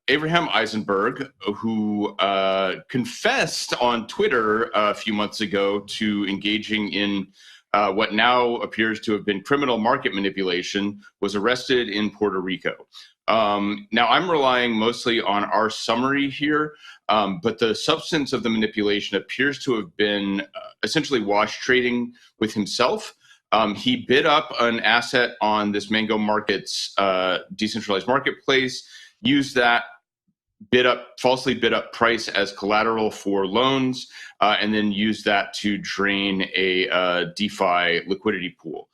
Avraham Eisenberg, who confessed on Twitter a few months ago to engaging in what now appears to have been criminal market manipulation, was arrested in Puerto Rico. Now, I'm relying mostly on our summary here, but the substance of the manipulation appears to have been essentially wash trading with himself. He bid up an asset on this Mango Markets decentralized marketplace, used that falsely bid up price as collateral for loans, and then used that to drain a DeFi liquidity pool.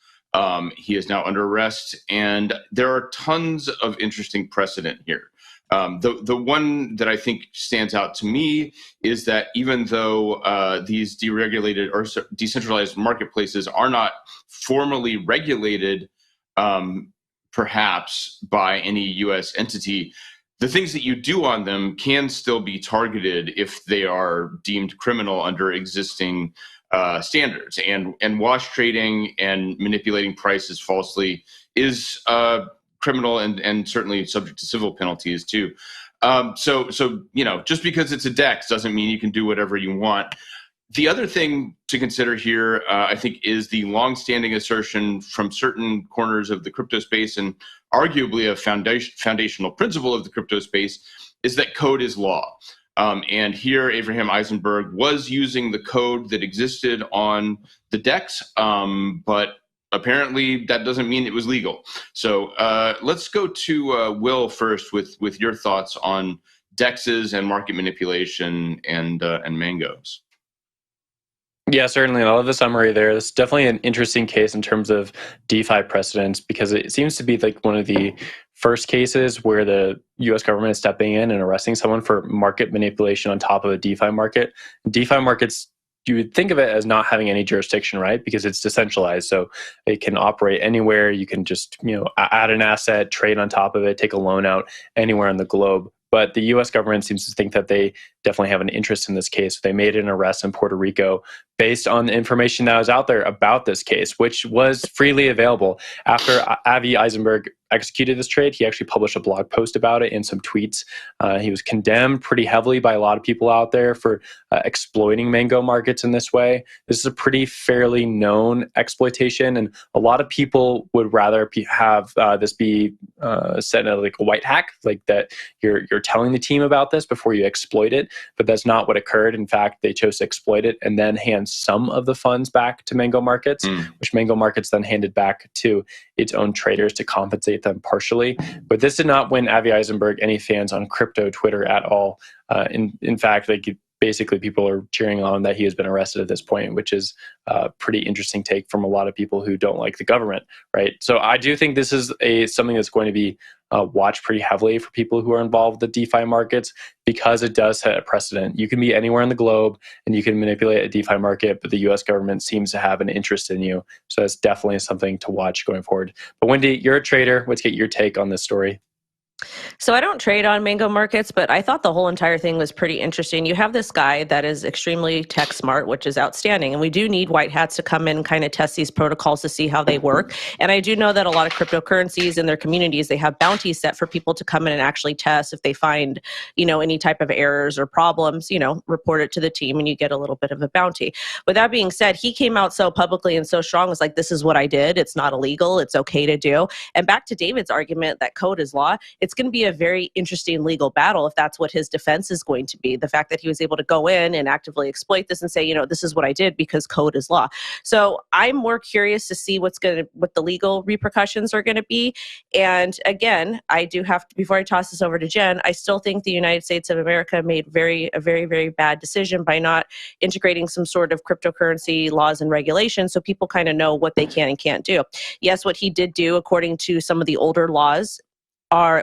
He is now under arrest, and there are tons of interesting precedent here. The one that I think stands out to me is that even though these deregulated or decentralized marketplaces are not formally regulated, perhaps by any U.S. entity, the things that you do on them can still be targeted if they are deemed criminal under existing standards. And wash trading and manipulating prices falsely is criminal and certainly subject to civil penalties too. So just because it's a DEX doesn't mean you can do whatever you want. The other thing to consider here, I think, is the longstanding assertion from certain corners of the crypto space, and arguably a foundational principle of the crypto space, is that code is law. And here, Avraham Eisenberg was using the code that existed on the DEX, but apparently that doesn't mean it was legal. So let's go to Will first with your thoughts on DEXs and market manipulation and Mangos. Yeah, certainly. I love the summary there. It's definitely an interesting case in terms of DeFi precedents, because it seems to be like one of the first cases where the U.S. government is stepping in and arresting someone for market manipulation on top of a DeFi market. DeFi markets, you would think of it as not having any jurisdiction, right? Because it's decentralized, so it can operate anywhere. You can just add an asset, trade on top of it, take a loan out anywhere on the globe. But the U.S. government seems to think that they definitely have an interest in this case. They made an arrest in Puerto Rico based on the information that was out there about this case, which was freely available. After Avi Eisenberg executed this trade, he actually published a blog post about it and some tweets. He was condemned pretty heavily by a lot of people out there for exploiting Mango markets in this way. This is a pretty fairly known exploitation, and a lot of people would rather have this be set in like a white hack, like that you're telling the team about this before you exploit it. But that's not what occurred. In fact, they chose to exploit it and then hand some of the funds back to Mango Markets, which Mango Markets then handed back to its own traders to compensate them partially. But this did not win Avi Eisenberg any fans on crypto Twitter at all. In fact, basically people are cheering on that he has been arrested at this point, which is a pretty interesting take from a lot of people who don't like the government, right? So I do think this is something that's going to be watched pretty heavily for people who are involved with the DeFi markets, because it does set a precedent. You can be anywhere in the globe and you can manipulate a DeFi market, but the US government seems to have an interest in you. So that's definitely something to watch going forward. But Wendy, you're a trader. Let's get your take on this story. So I don't trade on Mango Markets, but I thought the whole entire thing was pretty interesting. You have this guy that is extremely tech smart, which is outstanding. And we do need white hats to come in and kind of test these protocols to see how they work. And I do know that a lot of cryptocurrencies in their communities, they have bounties set for people to come in and actually test. If they find, any type of errors or problems, report it to the team and you get a little bit of a bounty. With that being said, he came out so publicly and so strong. It's like, this is what I did. It's not illegal. It's okay to do. And back to David's argument that code is law, it's going to be a very interesting legal battle if that's what his defense is going to be. The fact that he was able to go in and actively exploit this and say, this is what I did because code is law. So I'm more curious to see what the legal repercussions are going to be. And again, I do have to, before I toss this over to Jen, I still think the United States of America made a very, very bad decision by not integrating some sort of cryptocurrency laws and regulations so people kind of know what they can and can't do. Yes, what he did do, according to some of the older laws,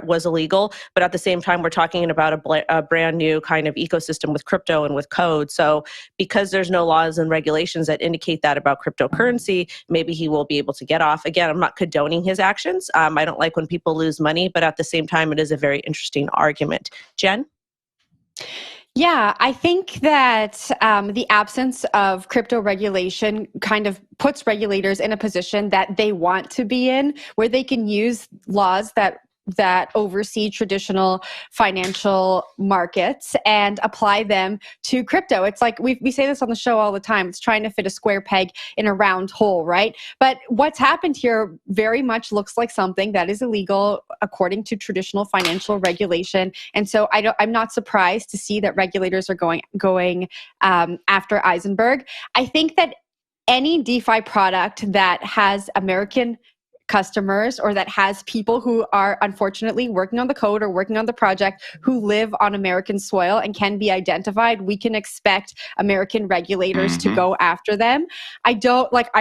was illegal, but at the same time, we're talking about a brand new kind of ecosystem with crypto and with code. So because there's no laws and regulations that indicate that about cryptocurrency, maybe he will be able to get off. Again, I'm not condoning his actions. I don't like when people lose money, but at the same time, it is a very interesting argument. Jen? Yeah, I think that the absence of crypto regulation kind of puts regulators in a position that they want to be in, where they can use laws that that oversee traditional financial markets and apply them to crypto. It's like we say this on the show all the time. It's trying to fit a square peg in a round hole, right? But what's happened here very much looks like something that is illegal according to traditional financial regulation. And so I'm not surprised to see that regulators are going after Eisenberg. I think that any DeFi product that has American customers or that has people who are unfortunately working on the code or working on the project who live on American soil and can be identified, we can expect American regulators to go after them. I'm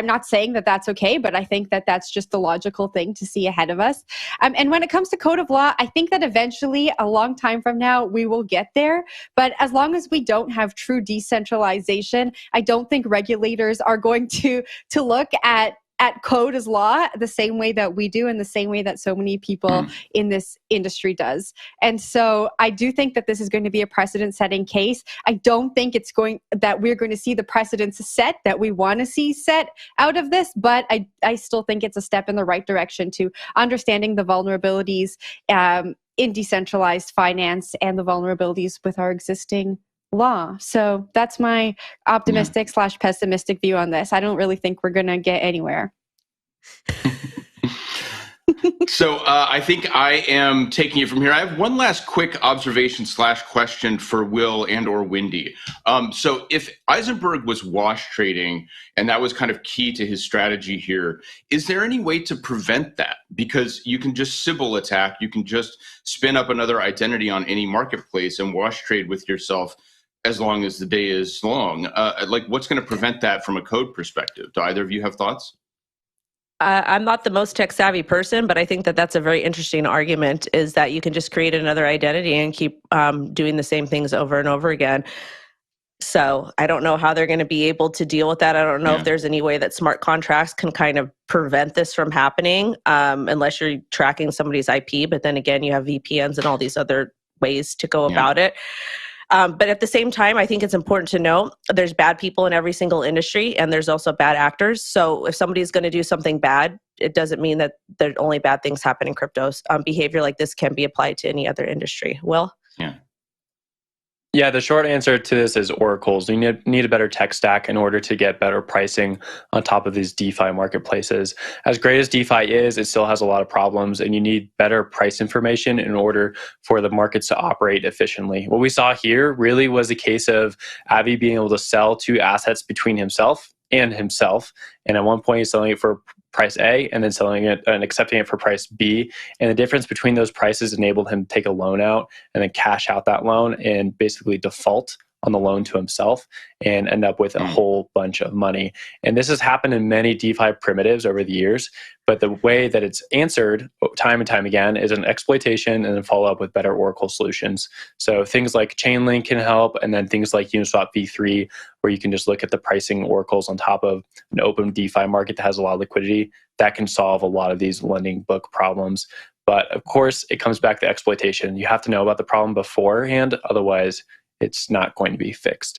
not saying that that's okay, but I think that that's just the logical thing to see ahead of us. And when it comes to code of law, I think that eventually, a long time from now, we will get there. But as long as we don't have true decentralization, I don't think regulators are going to look at code as law the same way that we do and the same way that so many people in this industry does. And so I do think that this is going to be a precedent-setting case. I don't think that we're going to see the precedents set that we want to see set out of this, but I still think it's a step in the right direction to understanding the vulnerabilities in decentralized finance and the vulnerabilities with our existing law. So that's my optimistic / pessimistic view on this. I don't really think we're going to get anywhere. So I think I am taking it from here. I have one last quick observation / question for Will and or Wendy. So if Eisenberg was wash trading and that was kind of key to his strategy here, is there any way to prevent that? Because you can just Sybil attack, you can just spin up another identity on any marketplace and wash trade with yourself as long as the day is long. What's going to prevent that from a code perspective? Do either of you have thoughts? I'm not the most tech savvy person, but I think that that's a very interesting argument, is that you can just create another identity and keep doing the same things over and over again. So I don't know how they're going to be able to deal with that. I don't know if there's any way that smart contracts can kind of prevent this from happening, unless you're tracking somebody's IP. But then again, you have VPNs and all these other ways to go about it. But at the same time, I think it's important to know there's bad people in every single industry, and there's also bad actors. So if somebody's going to do something bad, it doesn't mean that there only bad things happen in cryptos. Behavior like this can be applied to any other industry. Will? Yeah, the short answer to this is oracles. You need a better tech stack in order to get better pricing on top of these DeFi marketplaces. As great as DeFi is, it still has a lot of problems, and you need better price information in order for the markets to operate efficiently. What we saw here really was a case of Avi being able to sell two assets between himself. And at one point he's selling it for price A and then selling it and accepting it for price B. And the difference between those prices enabled him to take a loan out and then cash out that loan and basically default on the loan to himself and end up with a whole bunch of money. And this has happened in many DeFi primitives over the years, but the way that it's answered time and time again is an exploitation and then follow up with better Oracle solutions. So things like Chainlink can help, and then things like Uniswap v3, where you can just look at the pricing oracles on top of an open DeFi market that has a lot of liquidity. That can solve a lot of these lending book problems. But of course, it comes back to exploitation. You have to know about the problem beforehand, otherwise it's not going to be fixed.